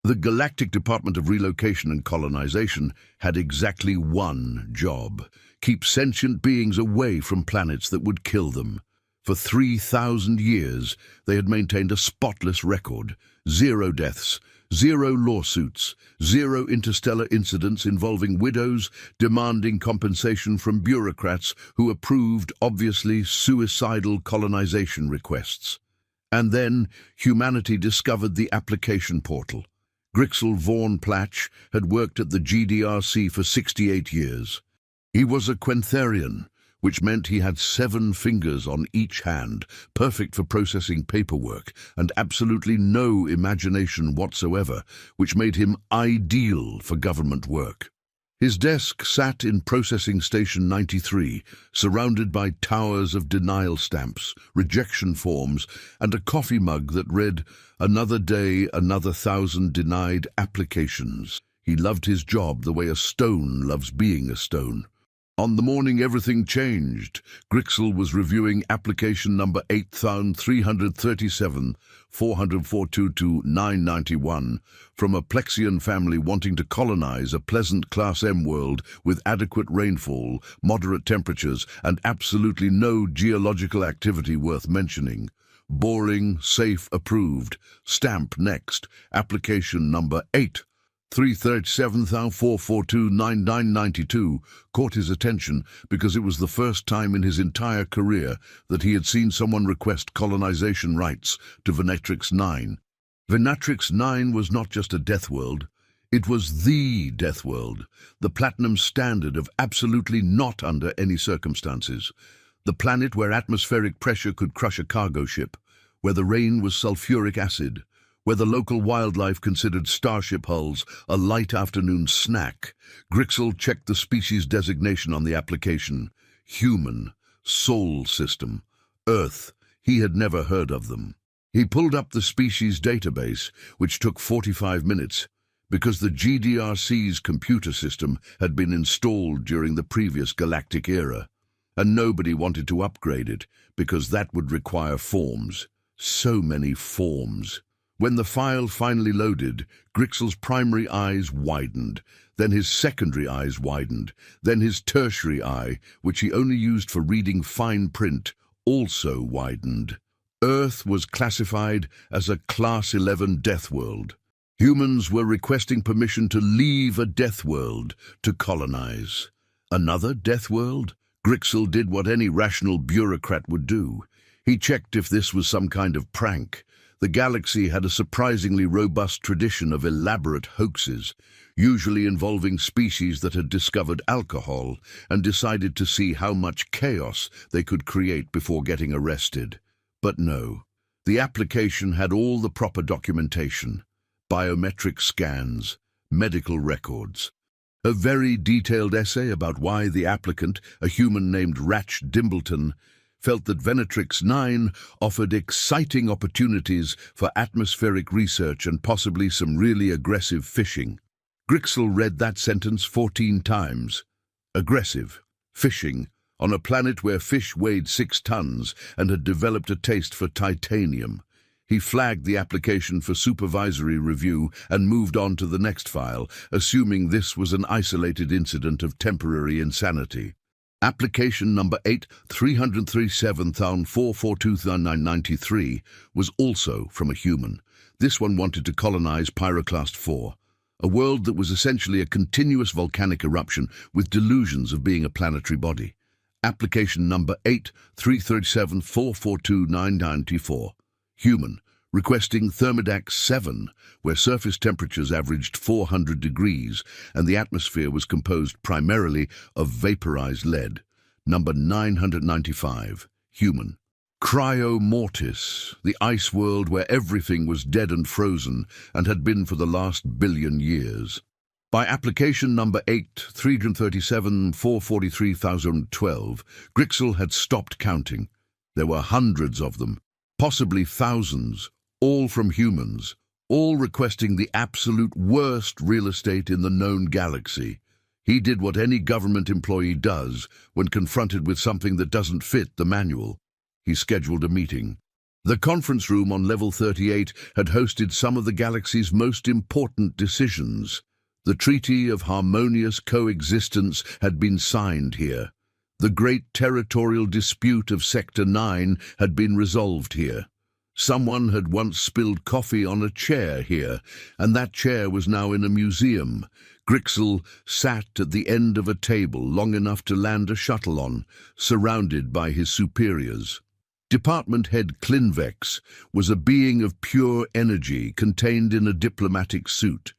The Galactic Department of Relocation and Colonization had exactly one job: keep sentient beings away from planets that would kill them. For 3,000 years, they had maintained a spotless record: 0 deaths, 0 lawsuits, 0 interstellar incidents involving widows demanding compensation from bureaucrats who approved obviously suicidal colonization requests. And then humanity discovered the application portal. Grixel Vaughn Platch had worked at the GDRC for 68 years. He was a Quentherian, which meant he had 7 fingers on each hand, perfect for processing paperwork, and absolutely no imagination whatsoever, which made him ideal for government work. His desk sat in Processing Station 93, surrounded by towers of denial stamps, rejection forms, and a coffee mug that read, "Another day, another 1,000 denied applications." He loved his job the way a stone loves being a stone. On the morning everything changed, Grixel was reviewing application number 8337, 442-991, from a Plexian family wanting to colonize a pleasant Class M world with adequate rainfall, moderate temperatures, and absolutely no geological activity worth mentioning. Boring, safe, approved. Stamp next. Application number 8337-442-9992 caught his attention because it was the first time in his entire career that he had seen someone request colonization rights to Venatrix 9. Venatrix 9 was not just a death world, it was the death world, the platinum standard of absolutely not under any circumstances. The planet where atmospheric pressure could crush a cargo ship, where the rain was sulfuric acid, where the local wildlife considered starship hulls a light afternoon snack. Grixel checked the species designation on the application. Human, Sol system, Earth. He had never heard of them. He pulled up the species database, which took 45 minutes, because the GDRC's computer system had been installed during the previous galactic era, and nobody wanted to upgrade it, because that would require forms. So many forms. When the file finally loaded, Grixel's primary eyes widened, then his secondary eyes widened, then his tertiary eye, which he only used for reading fine print, also widened. Earth was classified as a Class 11 death world. Humans were requesting permission to leave a death world to colonize. Another death world? Grixel did what any rational bureaucrat would do. He checked if this was some kind of prank. The galaxy had a surprisingly robust tradition of elaborate hoaxes, usually involving species that had discovered alcohol and decided to see how much chaos they could create before getting arrested. But no, the application had all the proper documentation: biometric scans, medical records. A very detailed essay about why the applicant, a human named Ratch Dimbleton, felt that Venatrix 9 offered exciting opportunities for atmospheric research and possibly some really aggressive fishing. Grixel read that sentence 14 times. Aggressive, fishing, on a planet where fish weighed 6 tons and had developed a taste for titanium. He flagged the application for supervisory review and moved on to the next file, assuming this was an isolated incident of temporary insanity. Application number 8337-442-993 was also from a human. This one wanted to colonize Pyroclast 4, a world that was essentially a continuous volcanic eruption with delusions of being a planetary body. Application number 8337-442-994. Human, requesting Thermodax 7, where surface temperatures averaged 400 degrees and the atmosphere was composed primarily of vaporized lead. Number 995. Human. Cryo Mortis, the ice world where everything was dead and frozen and had been for the last billion years. By application number 8337-443,012, Grixel had stopped counting. There were hundreds of them, possibly thousands, all from humans, all requesting the absolute worst real estate in the known galaxy. He did what any government employee does when confronted with something that doesn't fit the manual. He scheduled a meeting. The conference room on level 38 had hosted some of the galaxy's most important decisions. The Treaty of Harmonious Coexistence had been signed here. The great territorial dispute of Sector 9 had been resolved here. Someone had once spilled coffee on a chair here, and that chair was now in a museum. Grixel sat at the end of a table long enough to land a shuttle on, surrounded by his superiors. Department head Klinvex was a being of pure energy contained in a diplomatic suit.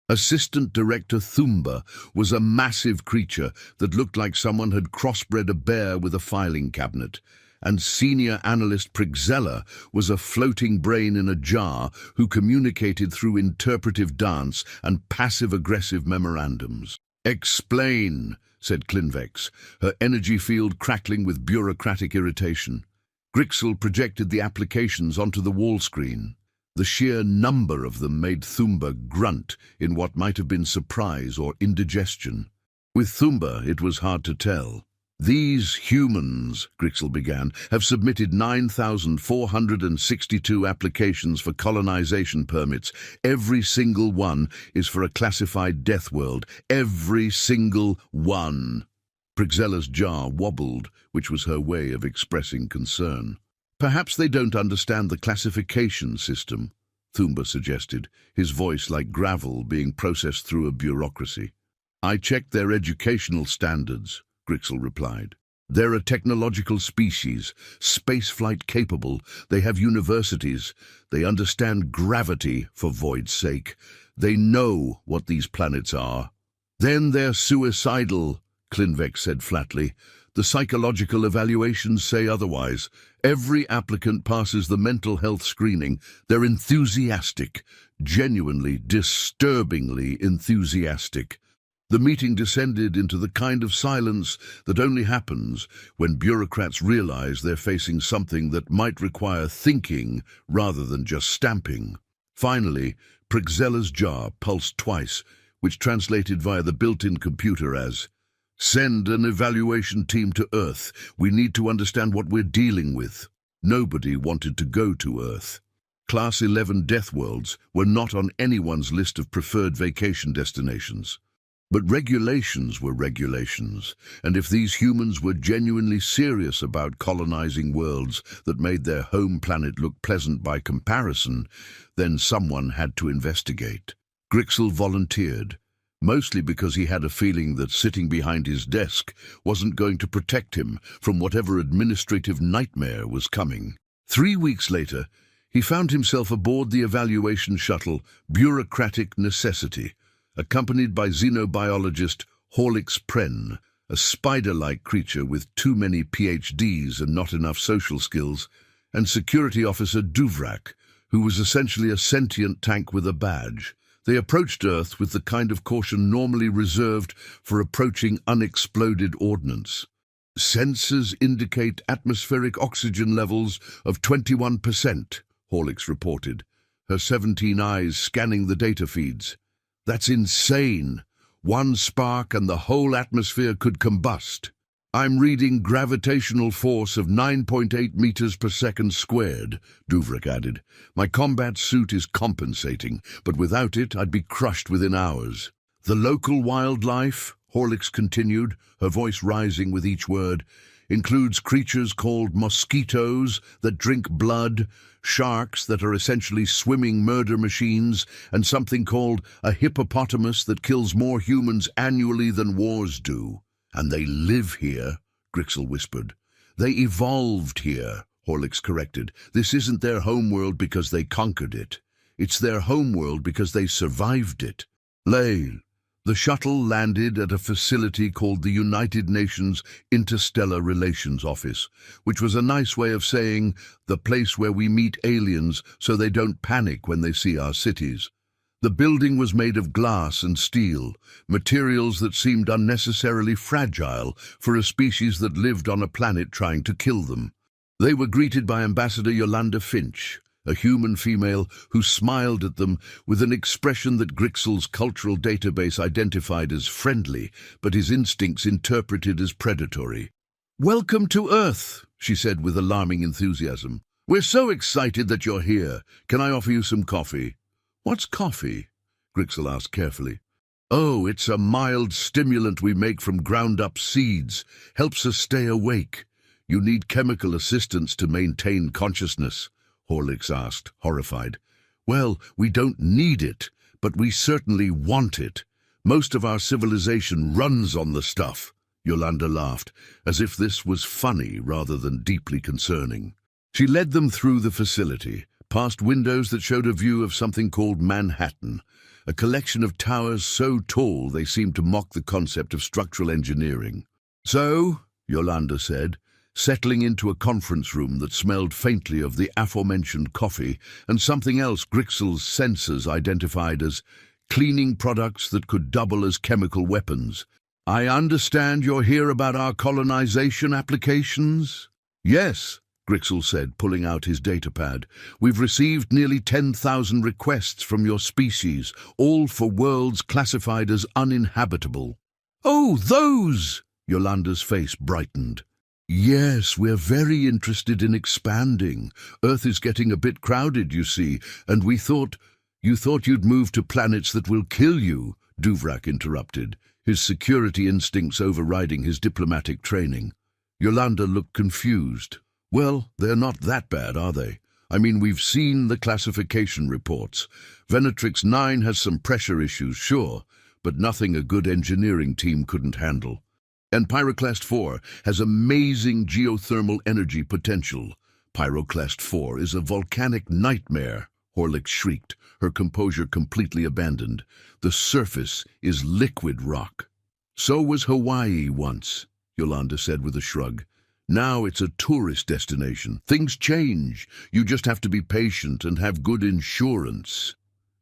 Assistant Director Thumba was a massive creature that looked like someone had crossbred a bear with a filing cabinet. And Senior Analyst Prigzella was a floating brain in a jar who communicated through interpretive dance and passive-aggressive memorandums. "Explain," said Klinvex, her energy field crackling with bureaucratic irritation. Grixel projected the applications onto the wall screen. The sheer number of them made Thumba grunt in what might have been surprise or indigestion. With Thumba, it was hard to tell. "These humans," Grixel began, "have submitted 9,462 applications for colonization permits. Every single one is for a classified death world. Every single one." Prigzella's jaw wobbled, which was her way of expressing concern. "Perhaps they don't understand the classification system," Thumba suggested, his voice like gravel being processed through a bureaucracy. "I checked their educational standards," Grixel replied. "They're a technological species, spaceflight capable. They have universities. They understand gravity, for void's sake. They know what these planets are." "Then they're suicidal," Klinvex said flatly. "The psychological evaluations say otherwise. Every applicant passes the mental health screening. They're enthusiastic, genuinely, disturbingly enthusiastic." The meeting descended into the kind of silence that only happens when bureaucrats realize they're facing something that might require thinking rather than just stamping. Finally, Prigzella's jar pulsed twice, which translated via the built-in computer as, "Send an evaluation team to Earth. We need to understand what we're dealing with." Nobody wanted to go to Earth. Class 11 Deathworlds were not on anyone's list of preferred vacation destinations. But regulations were regulations, and if these humans were genuinely serious about colonizing worlds that made their home planet look pleasant by comparison, then someone had to investigate. Grixel volunteered, mostly because he had a feeling that sitting behind his desk wasn't going to protect him from whatever administrative nightmare was coming. 3 weeks later, he found himself aboard the evaluation shuttle Bureaucratic Necessity, accompanied by xenobiologist Horlix Pren, a spider-like creature with too many PhDs and not enough social skills, and security officer Duvrak, who was essentially a sentient tank with a badge. They approached Earth with the kind of caution normally reserved for approaching unexploded ordnance. "Sensors indicate atmospheric oxygen levels of 21%, Horlix reported, her 17 eyes scanning the data feeds. "That's insane. One spark and the whole atmosphere could combust." "I'm reading gravitational force of 9.8 meters per second squared, Duvrak added. "My combat suit is compensating, but without it I'd be crushed within hours." "The local wildlife," Horlix continued, her voice rising with each word, "includes creatures called mosquitoes that drink blood, sharks that are essentially swimming murder machines, and something called a hippopotamus that kills more humans annually than wars do. And they live here," Grixel whispered. "They evolved here," Horlix corrected. "This isn't their homeworld because they conquered it. It's their homeworld because they survived it." The shuttle landed at a facility called the United Nations Interstellar Relations Office, which was a nice way of saying the place where we meet aliens so they don't panic when they see our cities. The building was made of glass and steel, materials that seemed unnecessarily fragile for a species that lived on a planet trying to kill them. They were greeted by Ambassador Yolanda Finch, a human female who smiled at them with an expression that Grixel's cultural database identified as friendly, but his instincts interpreted as predatory. "Welcome to Earth," she said with alarming enthusiasm. We're so excited that you're here. Can I offer you some coffee? What's coffee? Grixel asked carefully. Oh, it's a mild stimulant we make from ground-up seeds. Helps us stay awake. You need chemical assistance to maintain consciousness, Horlicks asked, horrified. Well, we don't need it, but we certainly want it. Most of our civilization runs on the stuff. Yolanda laughed, as if this was funny rather than deeply concerning. She led them through the facility, past windows that showed a view of something called Manhattan, a collection of towers so tall they seemed to mock the concept of structural engineering. So, Yolanda said, settling into a conference room that smelled faintly of the aforementioned coffee and something else Grixel's sensors identified as cleaning products that could double as chemical weapons. I understand you're here about our colonization applications? Yes, Grixel said, pulling out his datapad. We've received nearly 10,000 requests from your species, all for worlds classified as uninhabitable. Oh, those! Yolanda's face brightened. Yes, we're very interested in expanding. Earth is getting a bit crowded, you see, and you thought you'd move to planets that will kill you, Duvrak interrupted, his security instincts overriding his diplomatic training. Yolanda looked confused. Well, they're not that bad, are they? I mean, we've seen the classification reports. Venatrix 9 has some pressure issues, sure, but nothing a good engineering team couldn't handle. And Pyroclast 4 has amazing geothermal energy potential. Pyroclast 4 is a volcanic nightmare, Horlicks shrieked, her composure completely abandoned. The surface is liquid rock. So was Hawaii once, Yolanda said with a shrug. Now it's a tourist destination. Things change. You just have to be patient and have good insurance.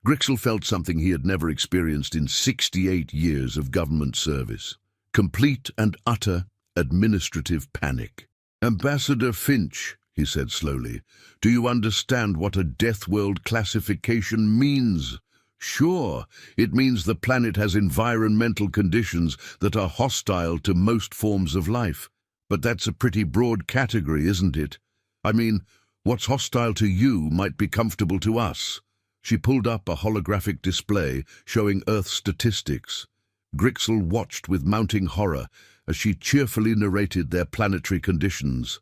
Grixel felt something he had never experienced in 68 years of government service. Complete and utter administrative panic. Ambassador Finch, he said slowly, do you understand what a Deathworld classification means? Sure, it means the planet has environmental conditions that are hostile to most forms of life. But that's a pretty broad category, isn't it? I mean, what's hostile to you might be comfortable to us. She pulled up a holographic display showing Earth statistics. Grixel watched with mounting horror as she cheerfully narrated their planetary conditions.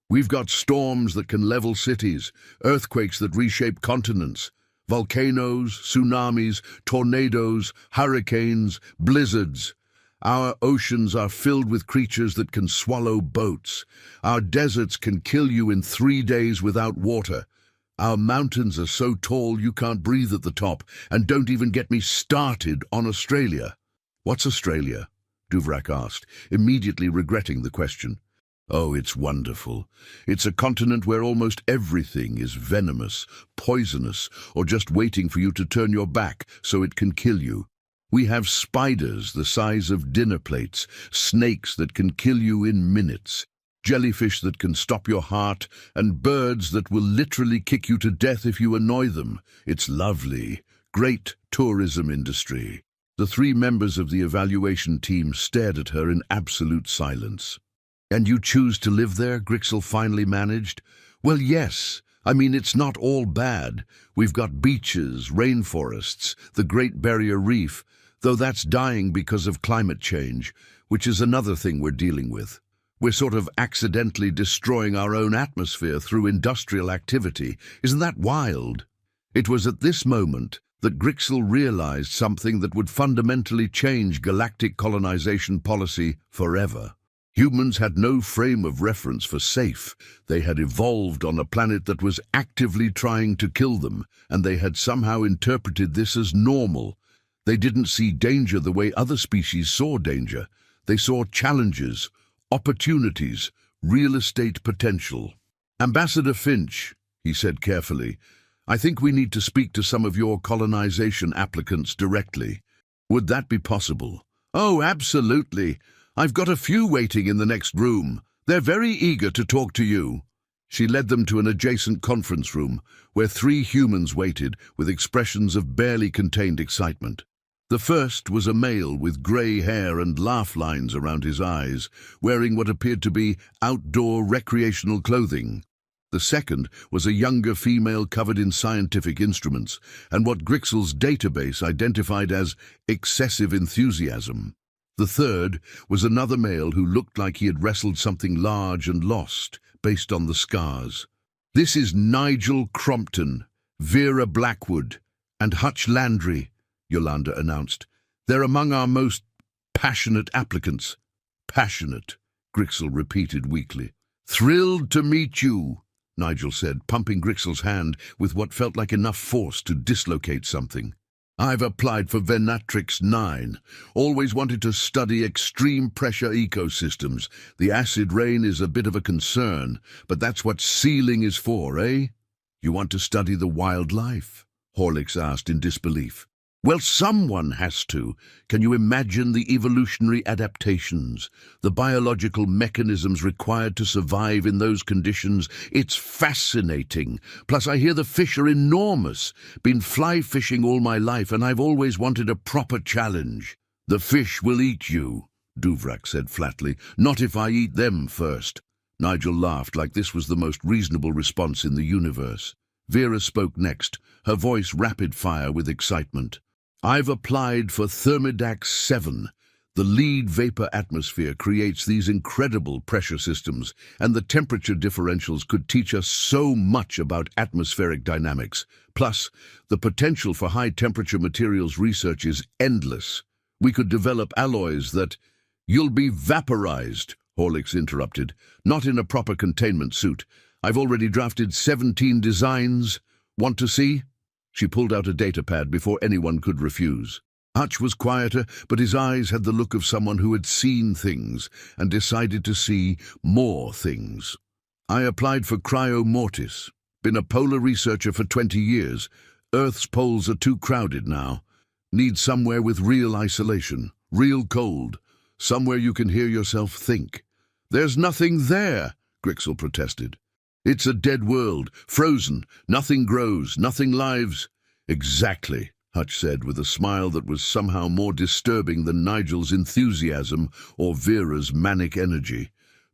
We've got storms that can level cities, earthquakes that reshape continents, volcanoes, tsunamis, tornadoes, hurricanes, blizzards. Our oceans are filled with creatures that can swallow boats. Our deserts can kill you in 3 days without water. Our mountains are so tall you can't breathe at the top, and don't even get me started on Australia. What's Australia? Duvrak asked, immediately regretting the question. Oh, it's wonderful. It's a continent where almost everything is venomous, poisonous, or just waiting for you to turn your back so it can kill you. We have spiders the size of dinner plates, snakes that can kill you in minutes, jellyfish that can stop your heart, and birds that will literally kick you to death if you annoy them. It's lovely. Great tourism industry. The 3 members of the evaluation team stared at her in absolute silence. And you choose to live there, Grixel finally managed. Well, yes. I mean, it's not all bad. We've got beaches, rainforests, the Great Barrier Reef, though that's dying because of climate change, which is another thing we're dealing with. We're sort of accidentally destroying our own atmosphere through industrial activity. Isn't that wild? It was at this moment that Grixel realized something that would fundamentally change galactic colonization policy forever. Humans had no frame of reference for safe. They had evolved on a planet that was actively trying to kill them, and they had somehow interpreted this as normal. They didn't see danger the way other species saw danger. They saw challenges, opportunities, real estate potential. Ambassador Finch, he said carefully, I think we need to speak to some of your colonization applicants directly. Would that be possible? Oh, absolutely. I've got a few waiting in the next room. They're very eager to talk to you. She led them to an adjacent conference room where 3 humans waited with expressions of barely contained excitement. The first was a male with grey hair and laugh lines around his eyes, wearing what appeared to be outdoor recreational clothing. The second was a younger female covered in scientific instruments, and what Grixel's database identified as excessive enthusiasm. The third was another male who looked like he had wrestled something large and lost, based on the scars. "This is Nigel Crompton, Vera Blackwood, and Hutch Landry," Yolanda announced. "They're among our most passionate applicants." "Passionate," Grixel repeated weakly. "Thrilled to meet you," Nigel said, pumping Grixel's hand with what felt like enough force to dislocate something. "I've applied for Venatrix 9. Always wanted to study extreme pressure ecosystems. The acid rain is a bit of a concern, but that's what sealing is for, eh?" "You want to study the wildlife?" Horlicks asked in disbelief. "Well, someone has to. Can you imagine the evolutionary adaptations, the biological mechanisms required to survive in those conditions? It's fascinating. Plus, I hear the fish are enormous. Been fly fishing all my life, and I've always wanted a proper challenge." "The fish will eat you," Duvrak said flatly. "Not if I eat them first." Nigel laughed like this was the most reasonable response in the universe. Vera spoke next, her voice rapid-fire with excitement. "I've applied for Thermidax 7. The lead vapor atmosphere creates these incredible pressure systems, and the temperature differentials could teach us so much about atmospheric dynamics. Plus, the potential for high-temperature materials research is endless. We could develop alloys that—" "You'll be vaporized," Horlicks interrupted. "Not in a proper containment suit. I've already drafted 17 designs. Want to see?" She pulled out a datapad before anyone could refuse. Hutch was quieter, but his eyes had the look of someone who had seen things and decided to see more things. "I applied for Cryo Mortis. Been a polar researcher for 20 years. Earth's poles are too crowded now. Need somewhere with real isolation, real cold, somewhere you can hear yourself think." "There's nothing there," Grixel protested. "It's a dead world, frozen, nothing grows, nothing lives." "Exactly," Hutch said with a smile that was somehow more disturbing than Nigel's enthusiasm or Vera's manic energy.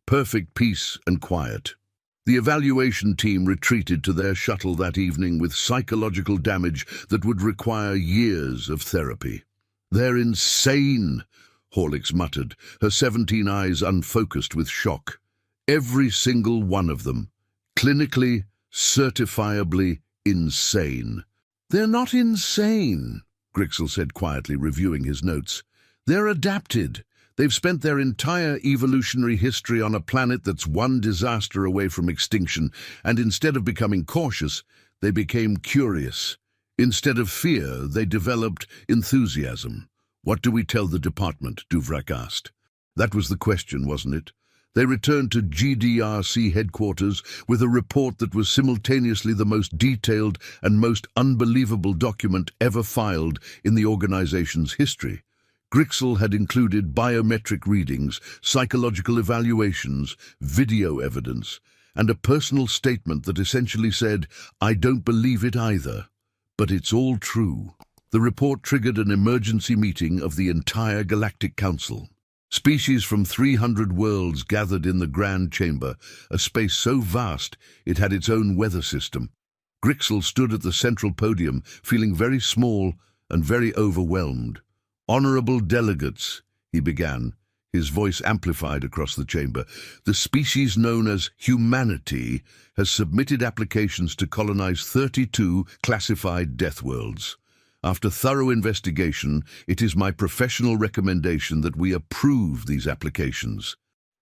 "Perfect peace and quiet." The evaluation team retreated to their shuttle that evening with psychological damage that would require years of therapy. "They're insane," Horlicks muttered, her 17 eyes unfocused with shock. "Every single one of them. Clinically, certifiably insane." "They're not insane," Grixel said quietly, reviewing his notes. "They're adapted. They've spent their entire evolutionary history on a planet that's one disaster away from extinction, and instead of becoming cautious, they became curious. Instead of fear, they developed enthusiasm." "What do we tell the department?" Duvrak asked. That was the question, wasn't it? They returned to GDRC headquarters with a report that was simultaneously the most detailed and most unbelievable document ever filed in the organization's history. Grixel had included biometric readings, psychological evaluations, video evidence, and a personal statement that essentially said, "I don't believe it either, but it's all true." The report triggered an emergency meeting of the entire Galactic Council. Species from 300 worlds gathered in the Grand Chamber, a space so vast it had its own weather system. Grixel stood at the central podium, feeling very small and very overwhelmed. "Honorable delegates," he began, his voice amplified across the chamber, "the species known as humanity has submitted applications to colonize 32 classified Deathworlds. After thorough investigation, it is my professional recommendation that we approve these applications."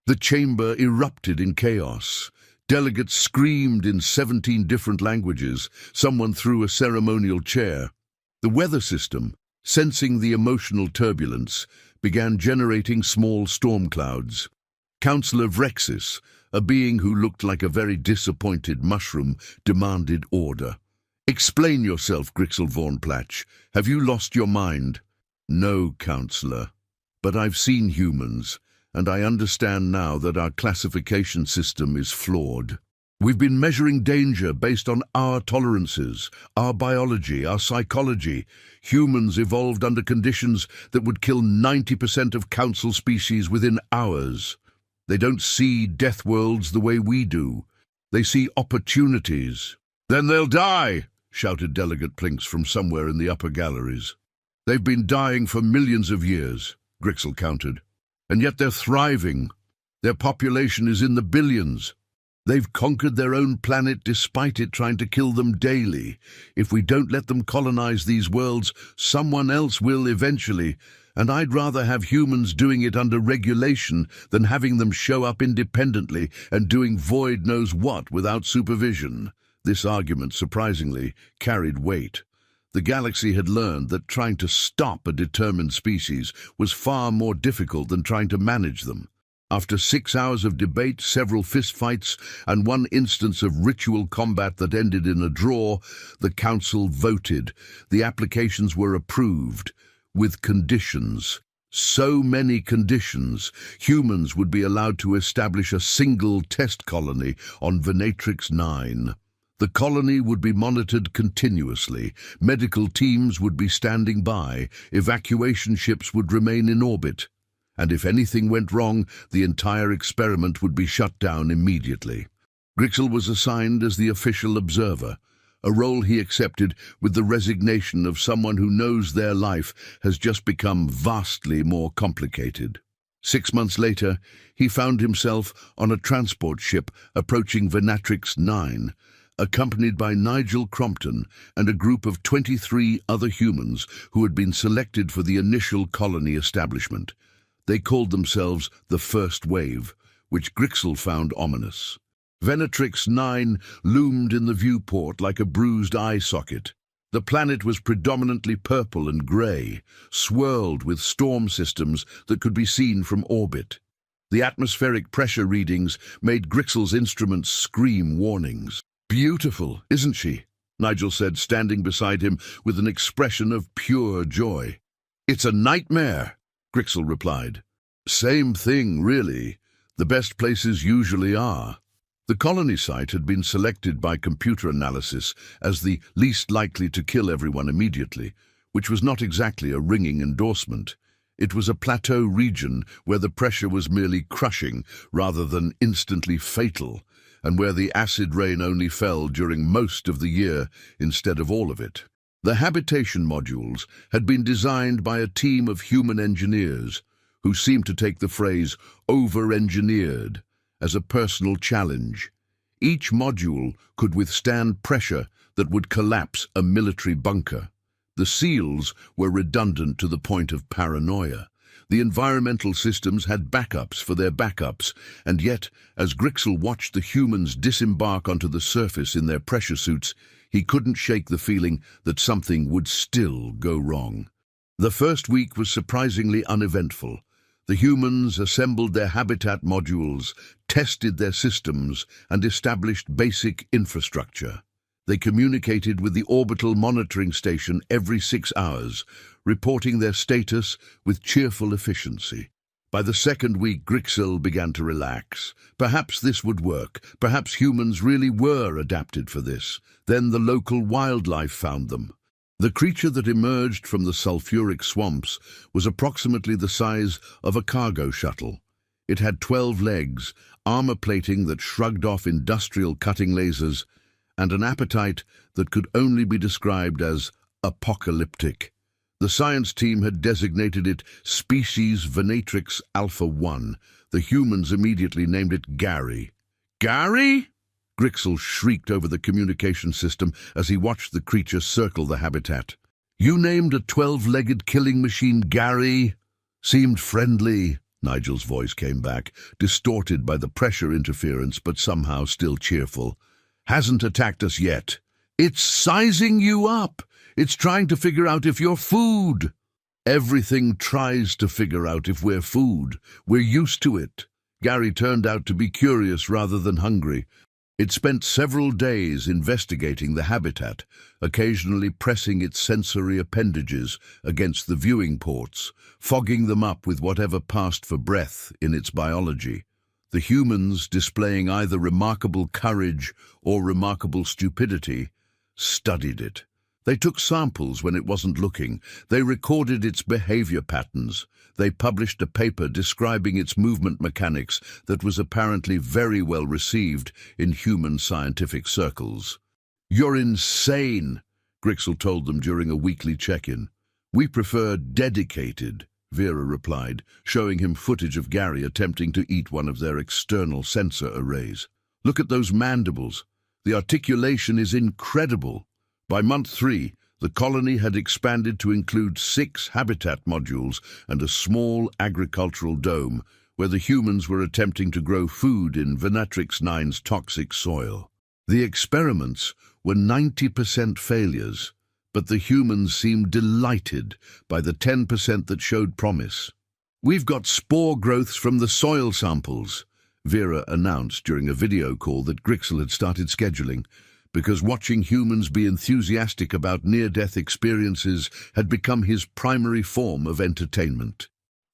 The chamber erupted in chaos. Delegates screamed in 17 different languages. Someone threw a ceremonial chair. The weather system, sensing the emotional turbulence, began generating small storm clouds. Councillor Vrexis, a being who looked like a very disappointed mushroom, demanded order. "Explain yourself, Grixel Vornplatch. Have you lost your mind?" "No, Councillor. But I've seen humans, and I understand now that our classification system is flawed. We've been measuring danger based on our tolerances, our biology, our psychology. Humans evolved under conditions that would kill 90% of Council species within hours. They don't see Deathworlds the way we do. They see opportunities. "Then they'll die," shouted Delegate Plinks from somewhere in the upper galleries. "They've been dying for millions of years," Grixel countered. "And yet they're thriving. Their population is in the billions. They've conquered their own planet despite it trying to kill them daily. If we don't let them colonize these worlds, someone else will eventually, and I'd rather have humans doing it under regulation than having them show up independently and doing void knows what without supervision." This argument, surprisingly, carried weight. The galaxy had learned that trying to stop a determined species was far more difficult than trying to manage them. After 6 hours of debate, several fistfights, and one instance of ritual combat that ended in a draw, the Council voted. The applications were approved, with conditions. So many conditions. Humans would be allowed to establish a single test colony on Venatrix 9. The colony would be monitored continuously. Medical teams would be standing by. Evacuation ships would remain in orbit. And if anything went wrong, the entire experiment would be shut down immediately. Grixel was assigned as the official observer, a role he accepted with the resignation of someone who knows their life has just become vastly more complicated. 6 months later, he found himself on a transport ship approaching Venatrix 9, accompanied by Nigel Crompton and a group of 23 other humans who had been selected for the initial colony establishment. They called themselves the First Wave, which Grixel found ominous. Venatrix 9 loomed in the viewport like a bruised eye socket. The planet was predominantly purple and grey, swirled with storm systems that could be seen from orbit. The atmospheric pressure readings made Grixel's instruments scream warnings. "Beautiful, isn't she?" Nigel said, standing beside him with an expression of pure joy. "It's a nightmare," Grixel replied. "Same thing, really. The best places usually are." The colony site had been selected by computer analysis as the least likely to kill everyone immediately, which was not exactly a ringing endorsement. It was a plateau region where the pressure was merely crushing rather than instantly fatal, and where the acid rain only fell during most of the year instead of all of it. The habitation modules had been designed by a team of human engineers who seemed to take the phrase "over-engineered" as a personal challenge. Each module could withstand pressure that would collapse a military bunker. The seals were redundant to the point of paranoia. The environmental systems had backups for their backups, and yet, as Grixel watched the humans disembark onto the surface in their pressure suits, he couldn't shake the feeling that something would still go wrong. The first week was surprisingly uneventful. The humans assembled their habitat modules, tested their systems, and established basic infrastructure. They communicated with the orbital monitoring station every 6 hours, reporting their status with cheerful efficiency. By the second week, Grixel began to relax. Perhaps this would work. Perhaps humans really were adapted for this. Then the local wildlife found them. The creature that emerged from the sulfuric swamps was approximately the size of a cargo shuttle. It had 12 legs, armor plating that shrugged off industrial cutting lasers, and an appetite that could only be described as apocalyptic. The science team had designated it Species Venatrix Alpha 1. The humans immediately named it Gary. "Gary?" Grixel shrieked over the communication system as he watched the creature circle the habitat. "You named a 12-legged killing machine Gary? Seemed friendly." Nigel's voice came back, distorted by the pressure interference but somehow still cheerful. "Hasn't attacked us yet. It's sizing you up. It's trying to figure out if you're food." "Everything tries to figure out if we're food. We're used to it." Gary turned out to be curious rather than hungry. It spent several days investigating the habitat, occasionally pressing its sensory appendages against the viewing ports, fogging them up with whatever passed for breath in its biology. The humans, displaying either remarkable courage or remarkable stupidity, studied it. They took samples when it wasn't looking. They recorded its behavior patterns. They published a paper describing its movement mechanics that was apparently very well received in human scientific circles. "You're insane," Grixel told them during a weekly check-in. "We prefer dedicated," Vera replied, showing him footage of Gary attempting to eat one of their external sensor arrays. "Look at those mandibles. The articulation is incredible." By month 3, the colony had expanded to include 6 habitat modules and a small agricultural dome where the humans were attempting to grow food in Venatrix 9's toxic soil. The experiments were 90% failures, but the humans seemed delighted by the 10% that showed promise. "We've got spore growths from the soil samples," Vera announced during a video call that Grixel had started scheduling, because watching humans be enthusiastic about near-death experiences had become his primary form of entertainment.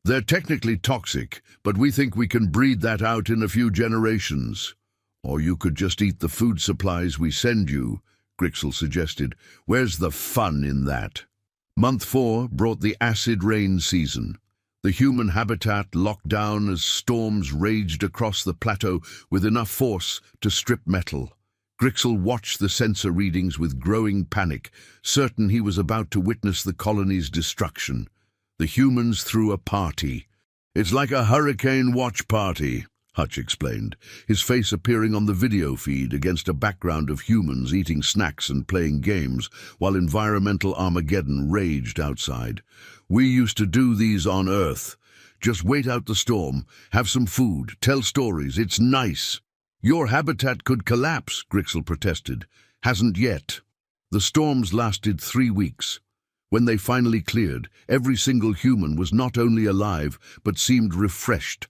"They're technically toxic, but we think we can breed that out in a few generations. Or you could just eat the food supplies we send you," Grixel suggested. "Where's the fun in that?" Month 4 brought the acid rain season. The human habitat locked down as storms raged across the plateau with enough force to strip metal. Grixel watched the sensor readings with growing panic, certain he was about to witness the colony's destruction. The humans threw a party. "It's like a hurricane watch party," Hutch explained, his face appearing on the video feed against a background of humans eating snacks and playing games while environmental Armageddon raged outside. "We used to do these on Earth. Just wait out the storm, have some food, tell stories. It's nice." "Your habitat could collapse," Grixel protested. "Hasn't yet." The storms lasted 3 weeks. When they finally cleared, every single human was not only alive, but seemed refreshed.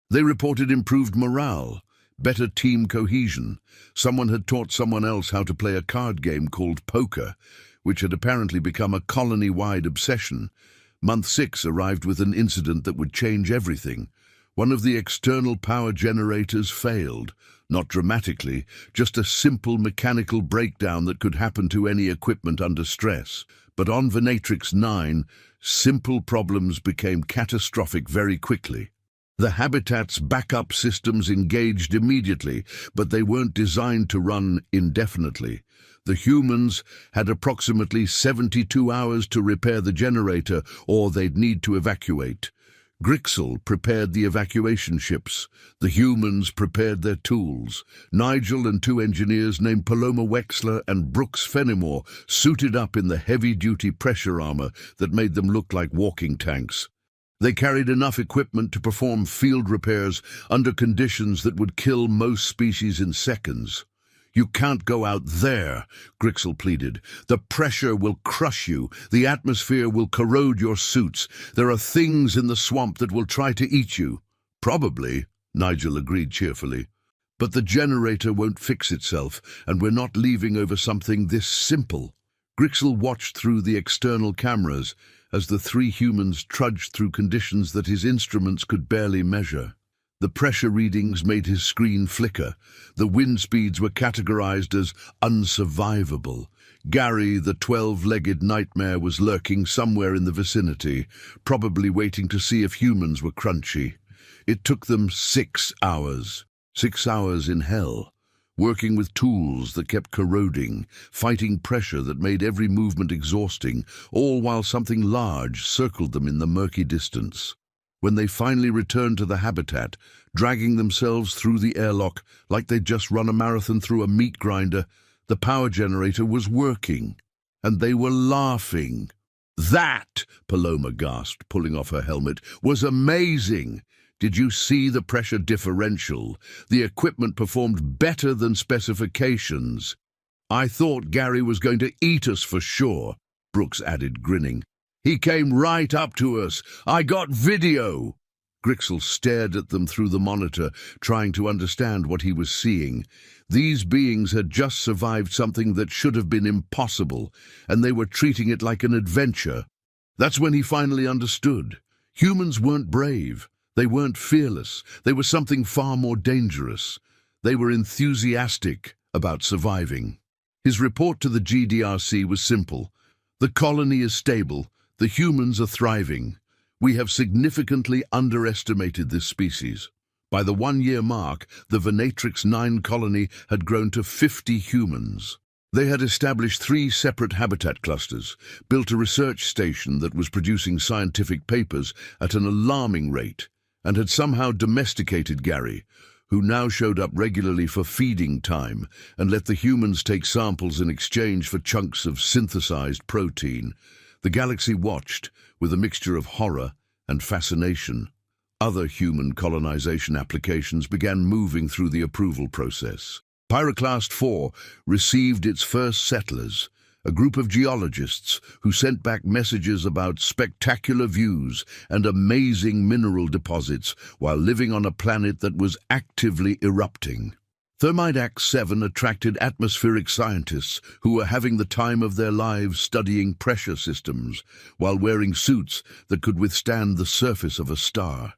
They reported improved morale, better team cohesion. Someone had taught someone else how to play a card game called poker, which had apparently become a colony-wide obsession. Month 6 arrived with an incident that would change everything. One of the external power generators failed. Not dramatically, just a simple mechanical breakdown that could happen to any equipment under stress. But on Venatrix 9, simple problems became catastrophic very quickly. The habitat's backup systems engaged immediately, but they weren't designed to run indefinitely. The humans had approximately 72 hours to repair the generator, or they'd need to evacuate. Grixel prepared the evacuation ships. The humans prepared their tools. Nigel and 2 engineers named Paloma Wexler and Brooks Fenimore suited up in the heavy-duty pressure armor that made them look like walking tanks. They carried enough equipment to perform field repairs under conditions that would kill most species in seconds. "You can't go out there," Grixel pleaded. "The pressure will crush you. The atmosphere will corrode your suits. There are things in the swamp that will try to eat you." "Probably," Nigel agreed cheerfully. "But the generator won't fix itself, and we're not leaving over something this simple." Grixel watched through the external cameras as the 3 humans trudged through conditions that his instruments could barely measure. The pressure readings made his screen flicker. The wind speeds were categorized as unsurvivable. Gary, the 12-legged nightmare, was lurking somewhere in the vicinity, probably waiting to see if humans were crunchy. It took them 6 hours. 6 hours in hell, working with tools that kept corroding, fighting pressure that made every movement exhausting, all while something large circled them in the murky distance. When they finally returned to the habitat, dragging themselves through the airlock like they'd just run a marathon through a meat grinder, the power generator was working, and they were laughing. "That," Paloma gasped, pulling off her helmet, "was amazing. Did you see the pressure differential? The equipment performed better than specifications." "I thought Gary was going to eat us for sure," Brooks added, grinning. "He came right up to us. I got video." Grixel stared at them through the monitor, trying to understand what he was seeing. These beings had just survived something that should have been impossible, and they were treating it like an adventure. That's when he finally understood. Humans weren't brave. They weren't fearless. They were something far more dangerous. They were enthusiastic about surviving. His report to the GDRC was simple. The colony is stable. The humans are thriving. We have significantly underestimated this species. By the 1-year mark, the Venatrix 9 colony had grown to 50 humans. They had established 3 separate habitat clusters, built a research station that was producing scientific papers at an alarming rate, and had somehow domesticated Gary, who now showed up regularly for feeding time and let the humans take samples in exchange for chunks of synthesized protein. The galaxy watched with a mixture of horror and fascination. Other human colonization applications began moving through the approval process. Pyroclast 4 received its first settlers, a group of geologists who sent back messages about spectacular views and amazing mineral deposits while living on a planet that was actively erupting. Thermidax 7 attracted atmospheric scientists who were having the time of their lives studying pressure systems while wearing suits that could withstand the surface of a star.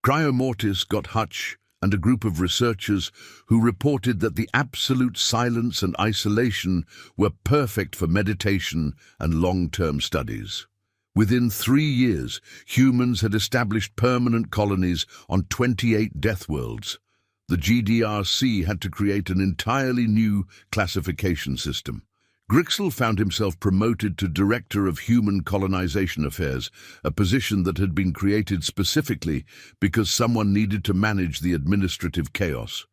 Cryomortis got Hutch and a group of researchers who reported that the absolute silence and isolation were perfect for meditation and long-term studies. Within 3 years, humans had established permanent colonies on 28 Deathworlds. The GDRC had to create an entirely new classification system. Grixel found himself promoted to Director of Human Colonization Affairs, a position that had been created specifically because someone needed to manage the administrative chaos.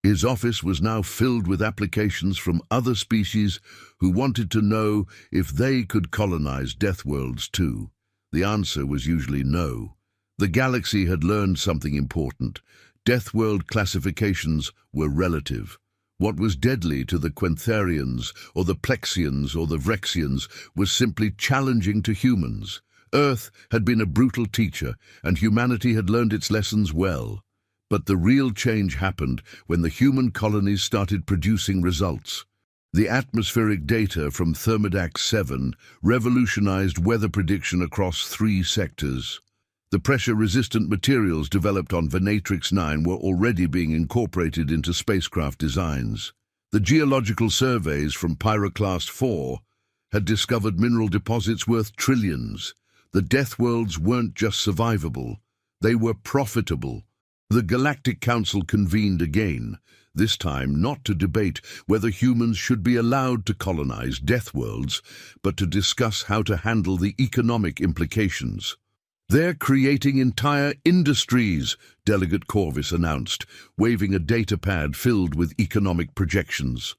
His office was now filled with applications from other species who wanted to know if they could colonize Deathworlds too. The answer was usually no. The galaxy had learned something important. Deathworld classifications were relative. What was deadly to the Quentharians, or the Plexians, or the Vrexians was simply challenging to humans. Earth had been a brutal teacher, and humanity had learned its lessons well. But the real change happened when the human colonies started producing results. The atmospheric data from Thermidax 7 revolutionized weather prediction across 3 sectors. The pressure-resistant materials developed on Venatrix 9 were already being incorporated into spacecraft designs. The geological surveys from Pyroclast 4 had discovered mineral deposits worth trillions. The Deathworlds weren't just survivable, they were profitable. The Galactic Council convened again, this time not to debate whether humans should be allowed to colonize Deathworlds, but to discuss how to handle the economic implications. "They're creating entire industries," Delegate Corvus announced, waving a data pad filled with economic projections.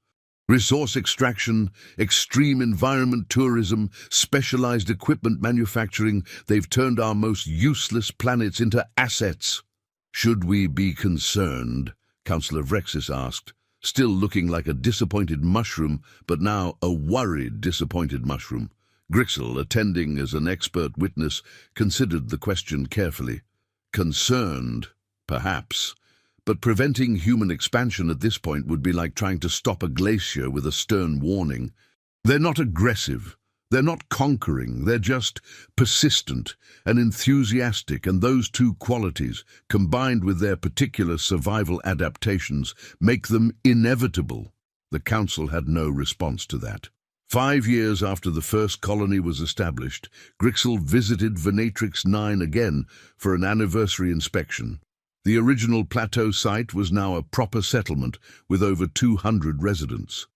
"Resource extraction, extreme environment tourism, specialized equipment manufacturing, they've turned our most useless planets into assets." "Should we be concerned?" Councillor Vrexis asked, still looking like a disappointed mushroom, but now a worried, disappointed mushroom. Grixel, attending as an expert witness, considered the question carefully. Concerned, perhaps, but preventing human expansion at this point would be like trying to stop a glacier with a stern warning. They're not aggressive, they're not conquering, they're just persistent and enthusiastic, and those 2 qualities, combined with their particular survival adaptations, make them inevitable. The Council had no response to that. 5 years after the first colony was established, Grixel visited Venatrix 9 again for an anniversary inspection. The original plateau site was now a proper settlement with over 200 residents.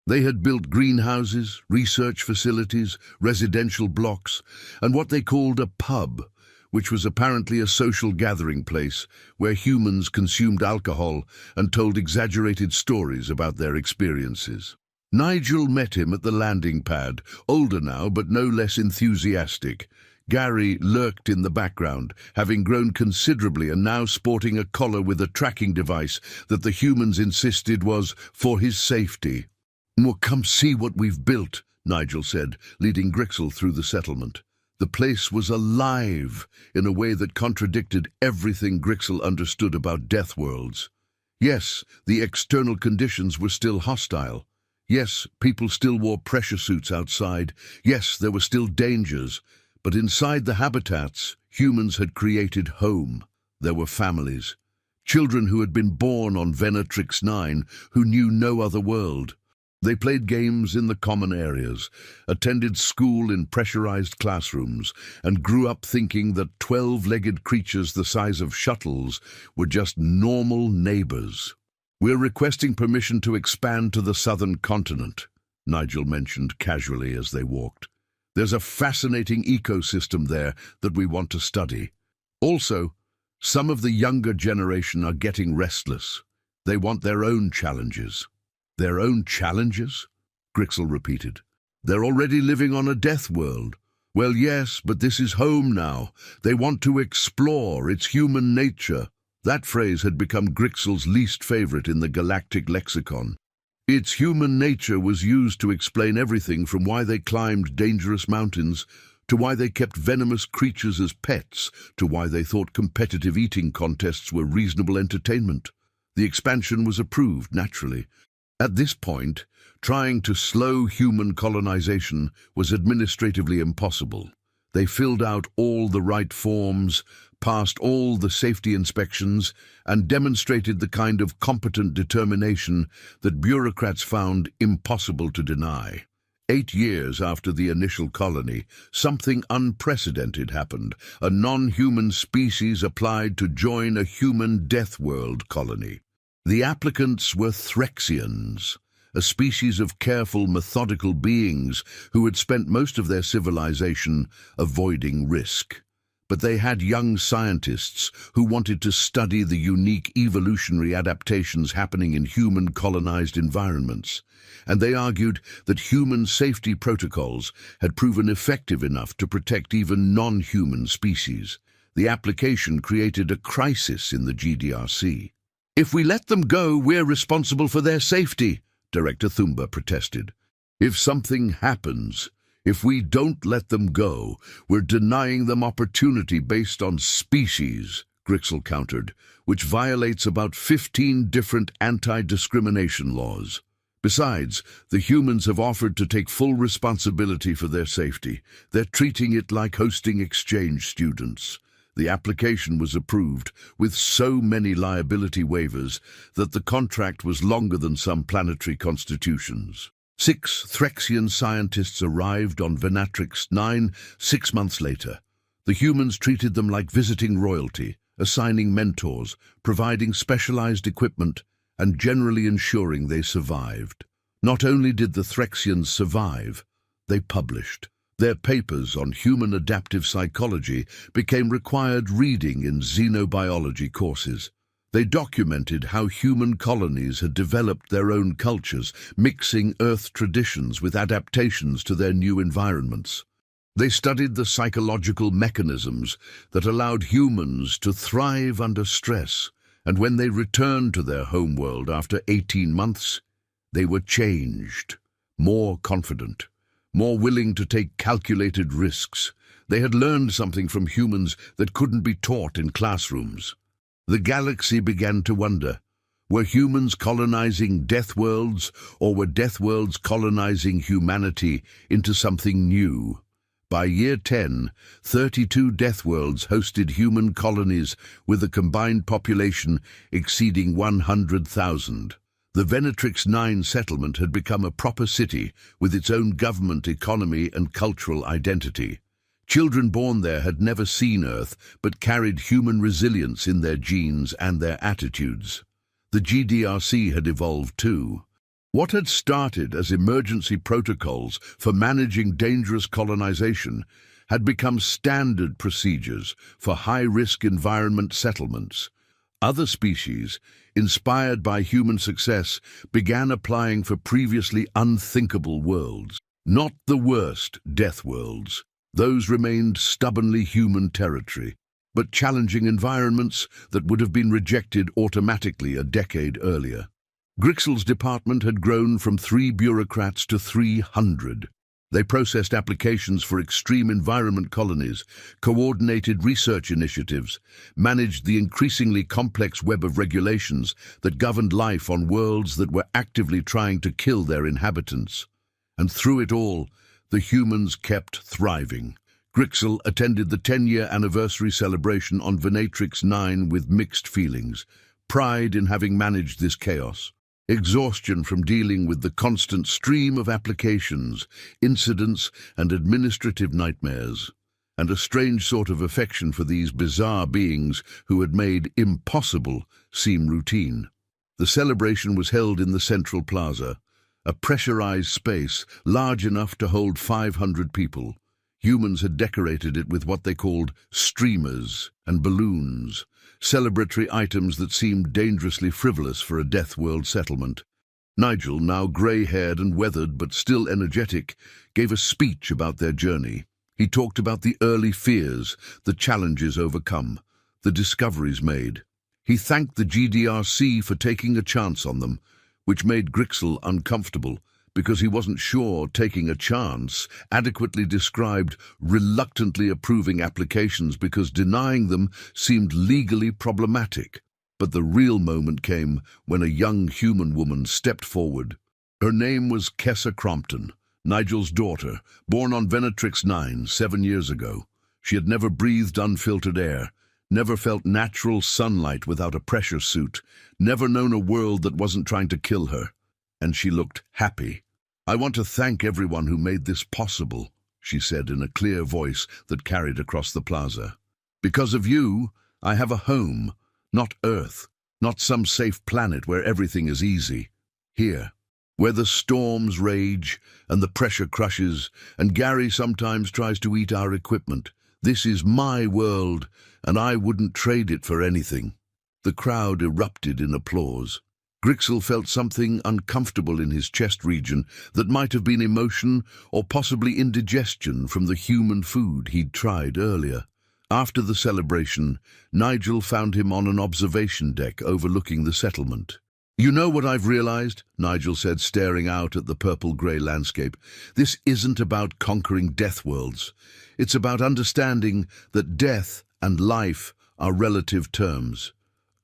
They had built greenhouses, research facilities, residential blocks, and what they called a pub, which was apparently a social gathering place where humans consumed alcohol and told exaggerated stories about their experiences. Nigel met him at the landing pad, older now but no less enthusiastic. Gary lurked in the background, having grown considerably and now sporting a collar with a tracking device that the humans insisted was for his safety. "Well, come see what we've built," Nigel said, leading Grixel through the settlement. The place was alive in a way that contradicted everything Grixel understood about Deathworlds. Yes, the external conditions were still hostile. Yes, people still wore pressure suits outside. Yes, there were still dangers. But inside the habitats, humans had created home. There were families. Children who had been born on Venatrix 9, who knew no other world. They played games in the common areas, attended school in pressurized classrooms, and grew up thinking that 12-legged creatures the size of shuttles were just normal neighbors. "We're requesting permission to expand to the southern continent," Nigel mentioned casually as they walked. "There's a fascinating ecosystem there that we want to study. Also, some of the younger generation are getting restless. They want their own challenges." "Their own challenges?" Grixel repeated. "They're already living on a death world." "Well, yes, but this is home now. They want to explore. It's human nature." That phrase had become Grixel's least favorite in the galactic lexicon. Its human nature was used to explain everything from why they climbed dangerous mountains, to why they kept venomous creatures as pets, to why they thought competitive eating contests were reasonable entertainment. The expansion was approved, naturally. At this point, trying to slow human colonization was administratively impossible. They filled out all the right forms, passed all the safety inspections, and demonstrated the kind of competent determination that bureaucrats found impossible to deny. 8 years after the initial colony, something unprecedented happened. A non-human species applied to join a human Deathworld colony. The applicants were Threxians, a species of careful, methodical beings who had spent most of their civilization avoiding risk. But they had young scientists who wanted to study the unique evolutionary adaptations happening in human-colonized environments, and they argued that human safety protocols had proven effective enough to protect even non-human species. The application created a crisis in the GDRC. "If we let them go, we're responsible for their safety," Director Thumba protested. "If something happens, if we don't let them go, we're denying them opportunity based on species," Grixel countered, "which violates about 15 different anti-discrimination laws. Besides, the humans have offered to take full responsibility for their safety. They're treating it like hosting exchange students." The application was approved with so many liability waivers that the contract was longer than some planetary constitutions. 6 Threxian scientists arrived on Venatrix 9 6 months later. The humans treated them like visiting royalty, assigning mentors, providing specialized equipment, and generally ensuring they survived. Not only did the Threxians survive, they published. Their papers on human adaptive psychology became required reading in xenobiology courses. They documented how human colonies had developed their own cultures, mixing Earth traditions with adaptations to their new environments. They studied the psychological mechanisms that allowed humans to thrive under stress, and when they returned to their homeworld after 18 months, they were changed, more confident, more willing to take calculated risks. They had learned something from humans that couldn't be taught in classrooms. The galaxy began to wonder, were humans colonizing Deathworlds, or were Deathworlds colonizing humanity into something new? By year 10, 32 Deathworlds hosted human colonies with a combined population exceeding 100,000. The Venatrix 9 settlement had become a proper city with its own government, economy, and cultural identity. Children born there had never seen Earth, but carried human resilience in their genes and their attitudes. The GDRC had evolved too. What had started as emergency protocols for managing dangerous colonization had become standard procedures for high-risk environment settlements. Other species, inspired by human success, began applying for previously unthinkable worlds. Not the worst death worlds. Those remained stubbornly human territory, but challenging environments that would have been rejected automatically a decade earlier. Grixel's department had grown from 3 bureaucrats to 300. They processed applications for extreme environment colonies, coordinated research initiatives, managed the increasingly complex web of regulations that governed life on worlds that were actively trying to kill their inhabitants. And through it all, the humans kept thriving. Grixel attended the 10-year anniversary celebration on Venatrix 9 with mixed feelings, pride in having managed this chaos, exhaustion from dealing with the constant stream of applications, incidents, and administrative nightmares, and a strange sort of affection for these bizarre beings who had made impossible seem routine. The celebration was held in the central plaza, a pressurized space large enough to hold 500 people. Humans had decorated it with what they called streamers and balloons, celebratory items that seemed dangerously frivolous for a Deathworld settlement. Nigel, now grey-haired and weathered but still energetic, gave a speech about their journey. He talked about the early fears, the challenges overcome, the discoveries made. He thanked the GDRC for taking a chance on them, which made Grixel uncomfortable, because he wasn't sure taking a chance adequately described reluctantly approving applications because denying them seemed legally problematic. But the real moment came when a young human woman stepped forward. Her name was Kessa Crompton, Nigel's daughter, born on Venatrix 9 7 years ago. She had never breathed unfiltered air, never felt natural sunlight without a pressure suit, never known a world that wasn't trying to kill her. And she looked happy. "I want to thank everyone who made this possible," she said in a clear voice that carried across the plaza. "Because of you, I have a home, not Earth, not some safe planet where everything is easy. Here, where the storms rage and the pressure crushes, and Gary sometimes tries to eat our equipment. This is my world, and I wouldn't trade it for anything." The crowd erupted in applause. Grixel felt something uncomfortable in his chest region that might have been emotion or possibly indigestion from the human food he'd tried earlier. After the celebration, Nigel found him on an observation deck overlooking the settlement. "You know what I've realized?" Nigel said, staring out at the purple-grey landscape. "This isn't about conquering Deathworlds. It's about understanding that death and life are relative terms.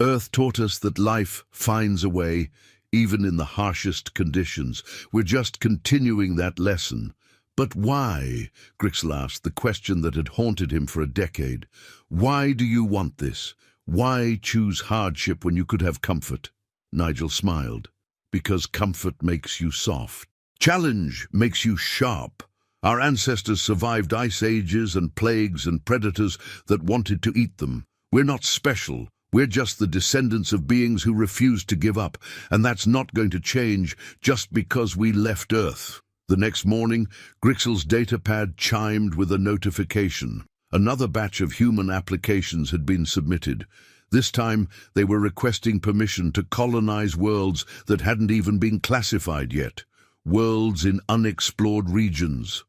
Earth taught us that life finds a way, even in the harshest conditions. We're just continuing that lesson." "But why?" Grixel asked, the question that had haunted him for a decade. "Why do you want this? Why choose hardship when you could have comfort?" Nigel smiled. "Because comfort makes you soft. Challenge makes you sharp. Our ancestors survived ice ages and plagues and predators that wanted to eat them. We're not special. We're just the descendants of beings who refused to give up, and that's not going to change just because we left Earth." The next morning, Grixel's datapad chimed with a notification. Another batch of human applications had been submitted. This time, they were requesting permission to colonize worlds that hadn't even been classified yet. Worlds in unexplored regions.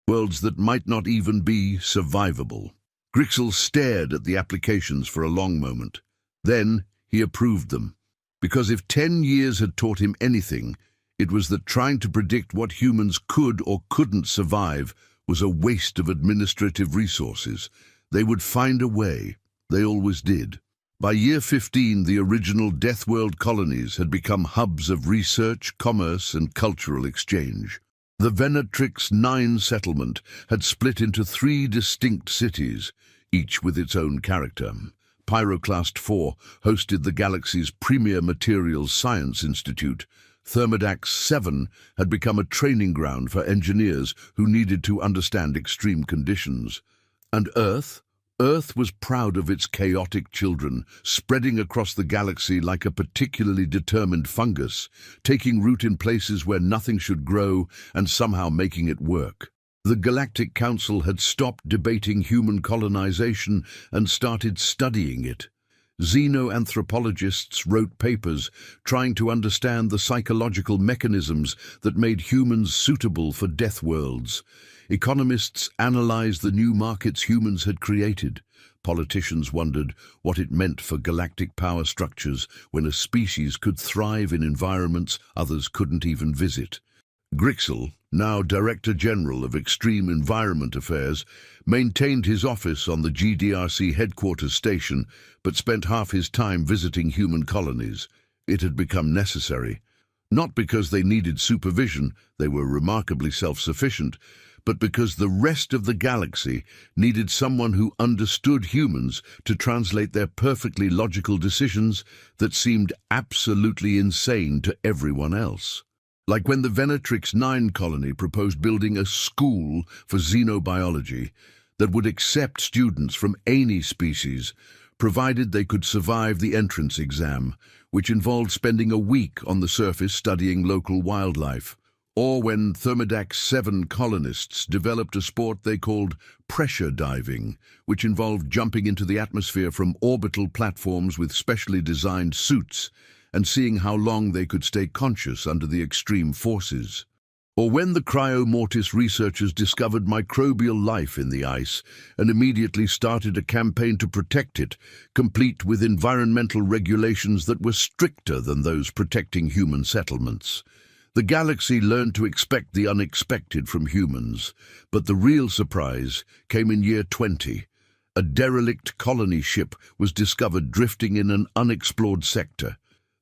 Worlds that might not even be survivable. Grixel stared at the applications for a long moment. Then he approved them. Because if 10 years had taught him anything, it was that trying to predict what humans could or couldn't survive was a waste of administrative resources. They would find a way. They always did. By year 15, the original Deathworld colonies had become hubs of research, commerce, and cultural exchange. The Venatrix 9 settlement had split into 3 distinct cities, each with its own character. Pyroclast 4 hosted the galaxy's premier materials science institute. Thermodax 7 had become a training ground for engineers who needed to understand extreme conditions. And Earth? Earth was proud of its chaotic children, spreading across the galaxy like a particularly determined fungus, taking root in places where nothing should grow and somehow making it work. The Galactic Council had stopped debating human colonization and started studying it. Xenoanthropologists wrote papers trying to understand the psychological mechanisms that made humans suitable for Deathworlds. Economists analyzed the new markets humans had created. Politicians wondered what it meant for galactic power structures when a species could thrive in environments others couldn't even visit. Grixel, now Director General of Extreme Environment Affairs, maintained his office on the GDRC headquarters station, but spent half his time visiting human colonies. It had become necessary. Not because they needed supervision, they were remarkably self-sufficient, but because the rest of the galaxy needed someone who understood humans to translate their perfectly logical decisions that seemed absolutely insane to everyone else. Like when the Venatrix 9 colony proposed building a school for xenobiology that would accept students from any species, provided they could survive the entrance exam, which involved spending a week on the surface studying local wildlife. Or when Thermodax 7 colonists developed a sport they called pressure diving, which involved jumping into the atmosphere from orbital platforms with specially designed suits and seeing how long they could stay conscious under the extreme forces. Or when the Cryomortis researchers discovered microbial life in the ice and immediately started a campaign to protect it, complete with environmental regulations that were stricter than those protecting human settlements. The galaxy learned to expect the unexpected from humans, but the real surprise came in year 20. A derelict colony ship was discovered drifting in an unexplored sector.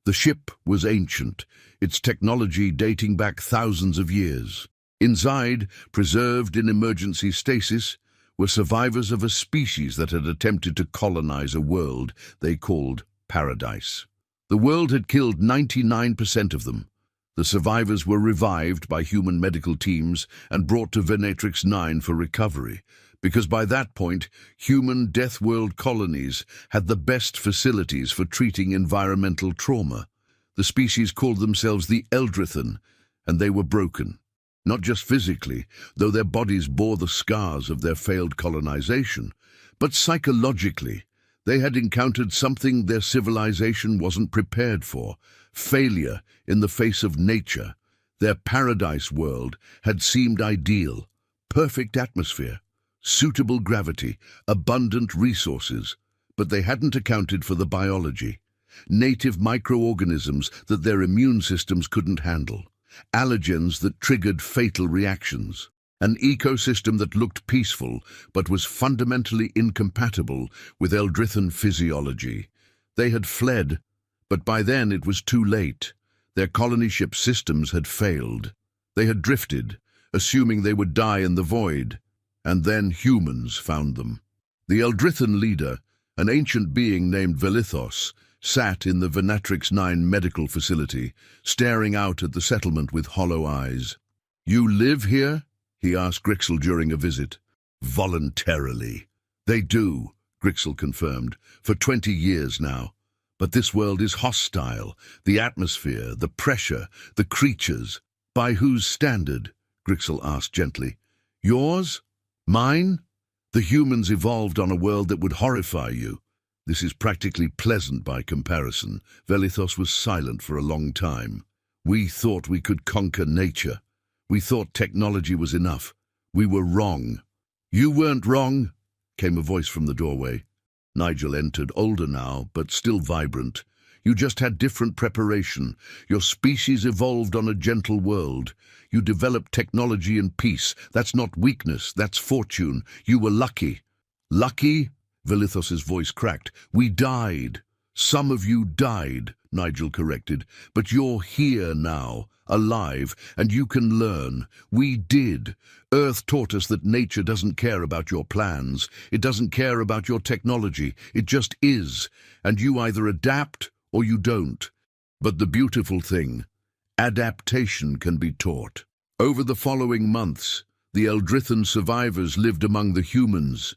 The ship was ancient, its technology dating back thousands of years. Inside, preserved in emergency stasis, were survivors of a species that had attempted to colonize a world they called Paradise. The world had killed 99% of them. The survivors were revived by human medical teams and brought to Venatrix 9 for recovery, because by that point, human Deathworld colonies had the best facilities for treating environmental trauma. The species called themselves the Eldrithan, and they were broken. Not just physically, though their bodies bore the scars of their failed colonization, but psychologically. They had encountered something their civilization wasn't prepared for: failure in the face of nature. Their paradise world had seemed ideal: perfect atmosphere, suitable gravity, abundant resources. But they hadn't accounted for the biology. Native microorganisms that their immune systems couldn't handle. Allergens that triggered fatal reactions. An ecosystem that looked peaceful but was fundamentally incompatible with Eldrithan physiology. They had fled, but by then it was too late. Their colony ship systems had failed. They had drifted, assuming they would die in the void, and then humans found them. The Eldrithan leader, an ancient being named Velithos, sat in the Venatrix 9 medical facility, staring out at the settlement with hollow eyes. "You live here?" he asked Grixel during a visit. "Voluntarily." "They do," Grixel confirmed, "for 20 years now. But this world is hostile. The atmosphere, the pressure, the creatures." "By whose standard?" Grixel asked gently. "Yours? Mine? The humans evolved on a world that would horrify you." "This is practically pleasant by comparison." Velithos was silent for a long time. "We thought we could conquer nature. We thought technology was enough. We were wrong." "You weren't wrong," came a voice from the doorway. Nigel entered, older now, but still vibrant. "You just had different preparation. Your species evolved on a gentle world. You developed technology and peace. That's not weakness, that's fortune. You were lucky." "Lucky?" Velithos's voice cracked. "We died. Some of you died," Nigel corrected. "But you're here now, alive, and you can learn. We did. Earth taught us that nature doesn't care about your plans. It doesn't care about your technology. It just is. And you either adapt or you don't. But the beautiful thing, adaptation can be taught." Over the following months, the Eldrithan survivors lived among the humans.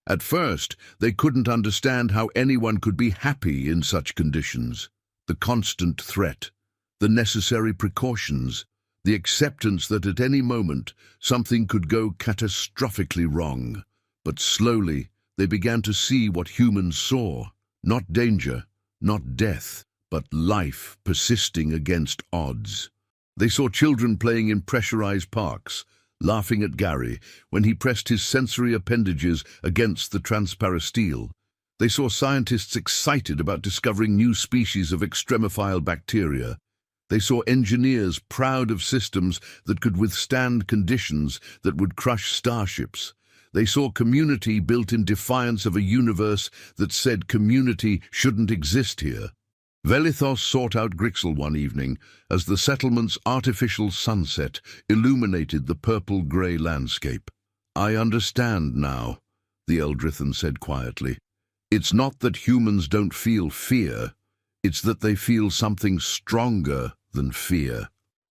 At first, they couldn't understand how anyone could be happy in such conditions. The constant threat, the necessary precautions, the acceptance that at any moment something could go catastrophically wrong. But slowly, they began to see what humans saw: not danger, not death, but life persisting against odds. They saw children playing in pressurized parks, laughing at Gary when he pressed his sensory appendages against the transparasteel. They saw scientists excited about discovering new species of extremophile bacteria. They saw engineers proud of systems that could withstand conditions that would crush starships. They saw community built in defiance of a universe that said community shouldn't exist here. Velithos sought out Grixel one evening as the settlement's artificial sunset illuminated the purple-grey landscape. "I understand now," the Eldrithan said quietly. "It's not that humans don't feel fear, it's that they feel something stronger than fear."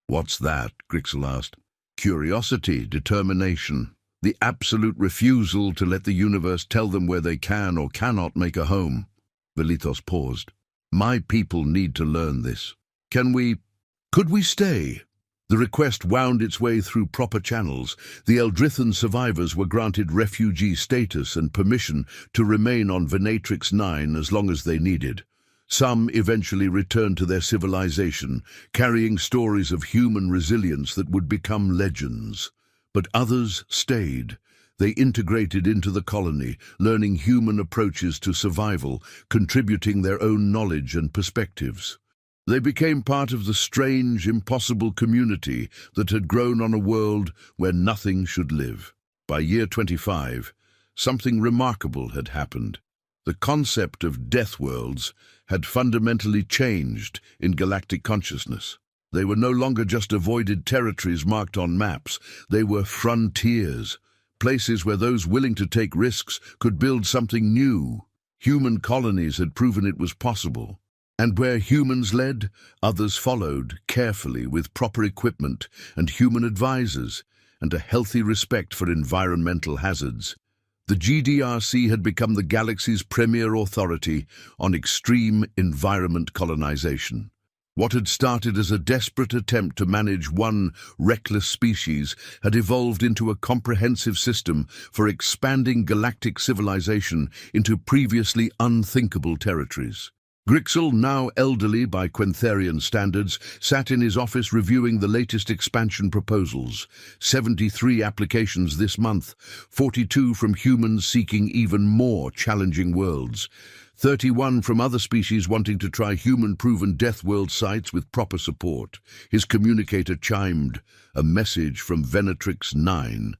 "What's that?" Grixel asked. "Curiosity, determination, the absolute refusal to let the universe tell them where they can or cannot make a home." Velithos paused. "My people need to learn this. Could we stay?" The request wound its way through proper channels. The Eldrithan survivors were granted refugee status and permission to remain on Venatrix 9 as long as they needed. Some eventually returned to their civilization, carrying stories of human resilience that would become legends. But others stayed. They integrated into the colony, learning human approaches to survival, contributing their own knowledge and perspectives. They became part of the strange, impossible community that had grown on a world where nothing should live. By year 25, something remarkable had happened. The concept of Deathworlds had fundamentally changed in galactic consciousness. They were no longer just avoided territories marked on maps. They were frontiers, places where those willing to take risks could build something new. Human colonies had proven it was possible. And where humans led, others followed, carefully, with proper equipment and human advisors, and a healthy respect for environmental hazards. The GDRC had become the galaxy's premier authority on extreme environment colonization. What had started as a desperate attempt to manage one reckless species had evolved into a comprehensive system for expanding galactic civilization into previously unthinkable territories. Grixel, now elderly by Quentherian standards, sat in his office reviewing the latest expansion proposals. 73 applications this month, 42 from humans seeking even more challenging worlds. 31 from other species wanting to try human-proven Deathworld sites with proper support. His communicator chimed, a message from Venatrix 9.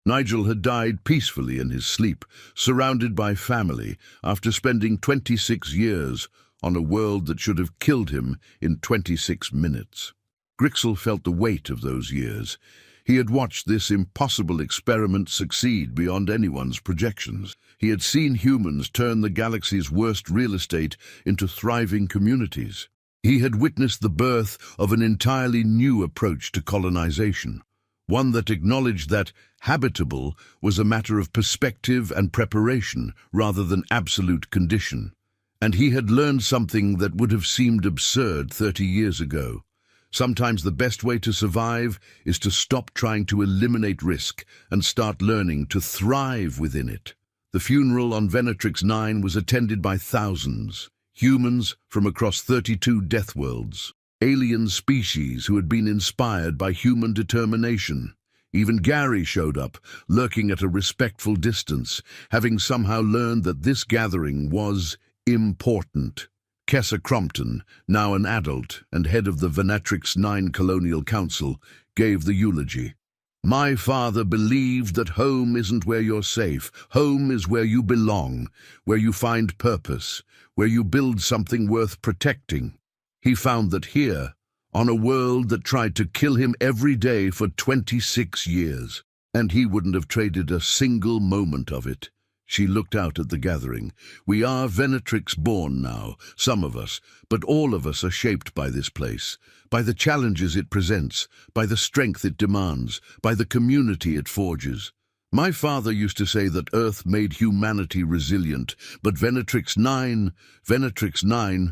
Nigel had died peacefully in his sleep, surrounded by family, after spending 26 years on a world that should have killed him in 26 minutes. Grixel felt the weight of those years. He had watched this impossible experiment succeed beyond anyone's projections. He had seen humans turn the galaxy's worst real estate into thriving communities. He had witnessed the birth of an entirely new approach to colonization, one that acknowledged that habitable was a matter of perspective and preparation rather than absolute condition. And he had learned something that would have seemed absurd 30 years ago. Sometimes the best way to survive is to stop trying to eliminate risk and start learning to thrive within it. The funeral on Venatrix 9 was attended by thousands, humans from across 32 Deathworlds, alien species who had been inspired by human determination. Even Gary showed up, lurking at a respectful distance, having somehow learned that this gathering was important. Kessa Crompton, now an adult and head of the Venatrix 9 Colonial Council, gave the eulogy. "My father believed that home isn't where you're safe. Home is where you belong, where you find purpose, where you build something worth protecting." He found that here, on a world that tried to kill him every day for 26 years, and he wouldn't have traded a single moment of it. She looked out at the gathering. "We are Venatrix born now, some of us, but all of us are shaped by this place, by the challenges it presents, by the strength it demands, by the community it forges. My father used to say that Earth made humanity resilient, but Venatrix 9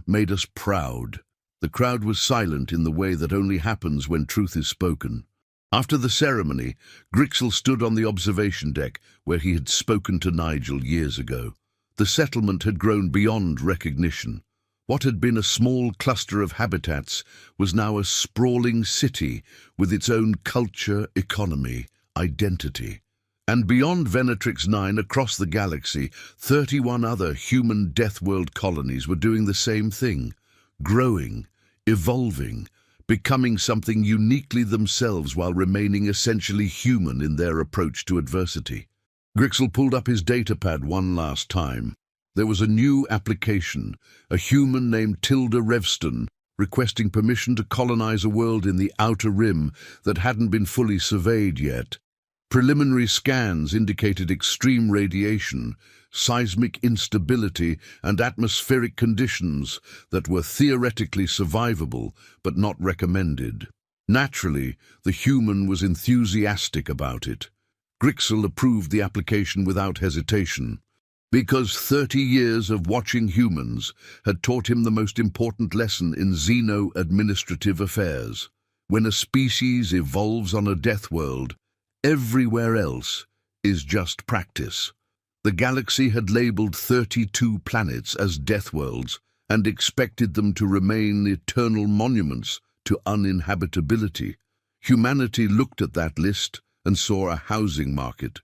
made us proud." The crowd was silent in the way that only happens when truth is spoken. After the ceremony, Grixel stood on the observation deck where he had spoken to Nigel years ago. The settlement had grown beyond recognition. What had been a small cluster of habitats was now a sprawling city with its own culture, economy, identity. And beyond Venatrix 9, across the galaxy, 31 other human Deathworld colonies were doing the same thing, growing, evolving, becoming something uniquely themselves while remaining essentially human in their approach to adversity. Grixel pulled up his datapad one last time. there was a new application, a human named Tilda Revston, requesting permission to colonize a world in the Outer Rim that hadn't been fully surveyed yet. Preliminary scans indicated extreme radiation, seismic instability, and atmospheric conditions that were theoretically survivable but not recommended. Naturally, the human was enthusiastic about it. Grixel approved the application without hesitation, because 30 years of watching humans had taught him the most important lesson in xeno-administrative affairs. When a species evolves on a death world, everywhere else is just practice. The galaxy had labeled 32 planets as death worlds and expected them to remain eternal monuments to uninhabitability. Humanity looked at that list and saw a housing market.